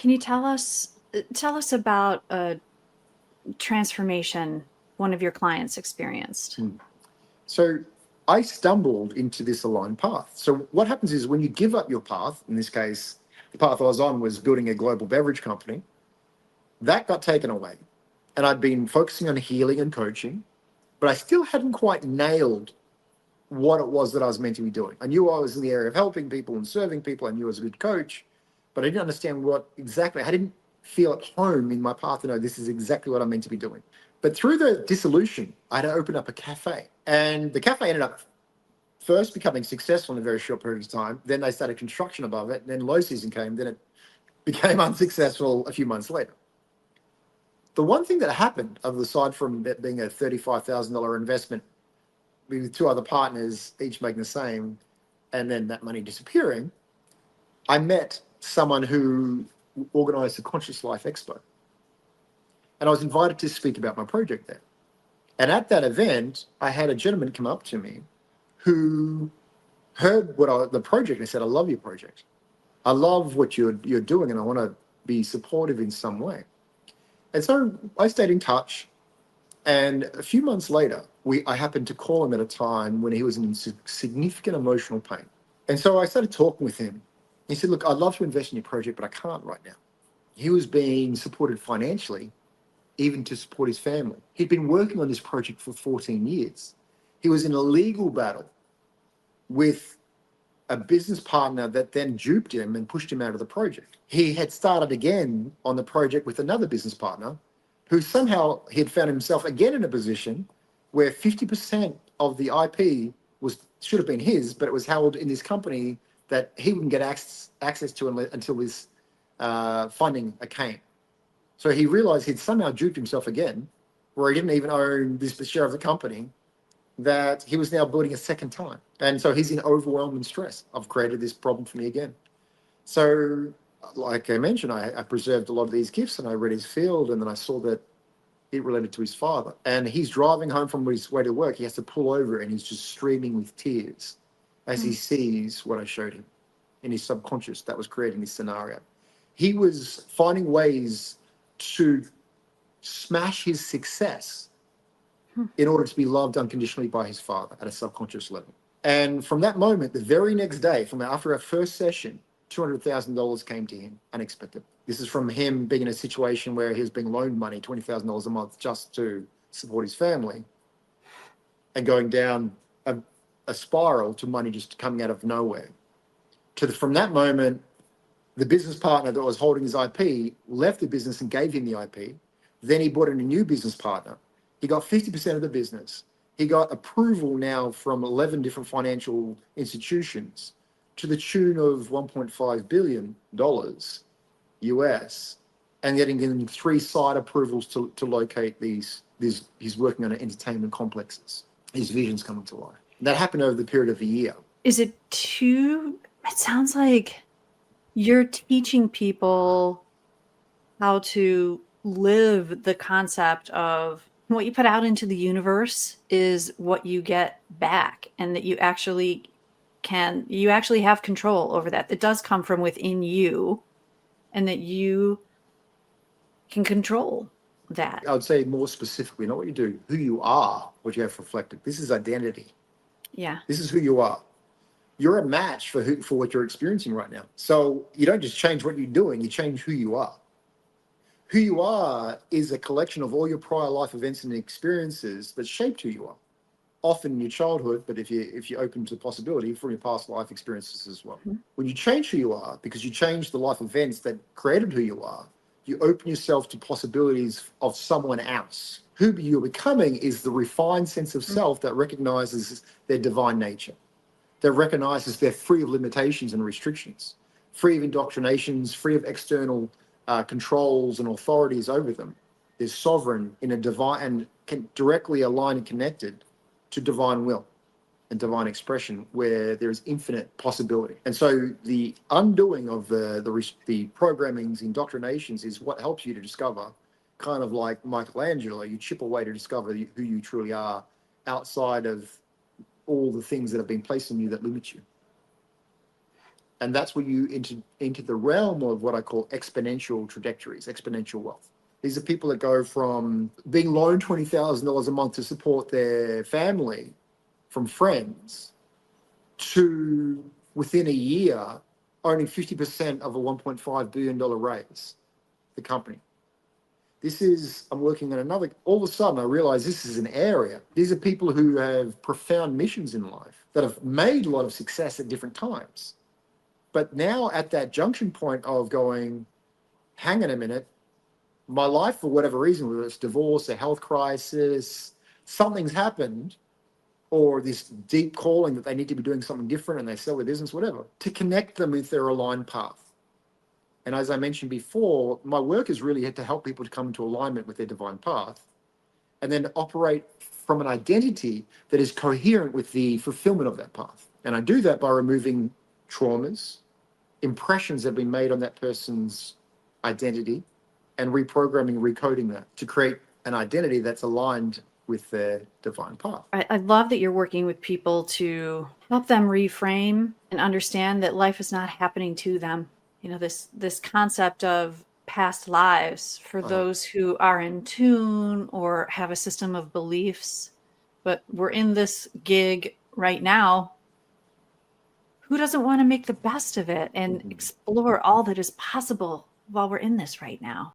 Can you tell us about a transformation one of your clients experienced? So I stumbled into this aligned path. So what happens is when you give up your path, in this case, the path I was on was building a global beverage company, that got taken away. And I'd been focusing on healing and coaching, but I still hadn't quite nailed what it was that I was meant to be doing. I knew I was in the area of helping people and serving people. I knew I was a good coach, but I didn't understand what exactly, I didn't feel at home in my path to know this is exactly what I'm meant to be doing. But through the dissolution, I had to open up a cafe. And the cafe ended up first becoming successful in a very short period of time. Then they started construction above it. And then low season came. Then it became unsuccessful a few months later. The one thing that happened, aside from it being a $35,000 investment with two other partners, each making the same, and then that money disappearing, I met someone who organized the Conscious Life Expo. And I was invited to speak about my project there. And at that event, I had a gentleman come up to me who heard the project and said, "I love your project. I love what you're doing, and I want to be supportive in some way." And so I stayed in touch. And a few months later, I happened to call him at a time when he was in significant emotional pain. And so I started talking with him. He said, "Look, I'd love to invest in your project, but I can't right now." He was being supported financially, even to support his family. He'd been working on this project for 14 years. He was in a legal battle with a business partner that then duped him and pushed him out of the project. He had started again on the project with another business partner who somehow he had found himself again in a position where 50% of the IP should have been his, but it was held in this company that he wouldn't get access to until his funding came. So he realized he'd somehow duped himself again, where he didn't even own this share of the company, that he was now building a second time. And so he's in overwhelming stress. I've created this problem for me again. So, like I mentioned, I preserved a lot of these gifts and I read his field, and then I saw that it related to his father. And he's driving home from his way to work. He has to pull over and he's just streaming with tears as he sees what I showed him in his subconscious that was creating this scenario. He was finding ways to smash his success in order to be loved unconditionally by his father at a subconscious level. And from that moment, the very next day, from after our first session, $200,000 came to him unexpected. This is from him being in a situation where he was being loaned money, $20,000 a month, just to support his family, and going down a spiral to money just coming out of nowhere. From that moment, the business partner that was holding his IP left the business and gave him the IP. Then he brought in a new business partner. He got 50% of the business. He got approval now from 11 different financial institutions to the tune of $1.5 billion US, and getting him 3 site approvals to locate these. He's working on entertainment complexes. His vision's coming to life. And that happened over the period of a year. It sounds like you're teaching people how to live the concept of what you put out into the universe is what you get back, and that you actually have control over that. It does come from within you, and that you can control that. I would say more specifically, not what you do, who you are, what you have reflected. This is identity. Yeah. This is who you are. You're a match for what you're experiencing right now. So you don't just change what you're doing, you change who you are. Who you are is a collection of all your prior life events and experiences that shaped who you are. Often in your childhood, but if you're open to the possibility, from your past life experiences as well. Mm-hmm. When you change who you are, because you change the life events that created who you are, you open yourself to possibilities of someone else. Who you're becoming is the refined sense of self that recognizes their divine nature, that recognizes they're free of limitations and restrictions, free of indoctrinations, free of external controls and authorities over them. They're sovereign in a divine and can directly align and connected to divine will and divine expression, where there is infinite possibility. And so the undoing of the programmings, indoctrinations, is what helps you to discover, kind of like Michelangelo, you chip away to discover who you truly are outside of all the things that have been placed on you that limit you. And that's where you into the realm of what I call exponential trajectories, exponential wealth. These are people that go from being loaned $20,000 a month to support their family from friends to within a year owning 50% of a $1.5 billion raise, the company. This is, I'm working on another, all of a sudden I realize this is an area. These are people who have profound missions in life that have made a lot of success at different times. But now at that junction point of going, hang on a minute, my life for whatever reason, whether it's divorce, a health crisis, something's happened, or this deep calling that they need to be doing something different and they sell their business, whatever, to connect them with their aligned path. And as I mentioned before, my work is really to help people to come into alignment with their divine path and then operate from an identity that is coherent with the fulfillment of that path. And I do that by removing traumas, impressions that have been made on that person's identity, and reprogramming, recoding that to create an identity that's aligned with their divine path. I love that you're working with people to help them reframe and understand that life is not happening to them. You know, this concept of past lives for those who are in tune or have a system of beliefs. But we're in this gig right now. Who doesn't want to make the best of it and explore all that is possible while we're in this right now?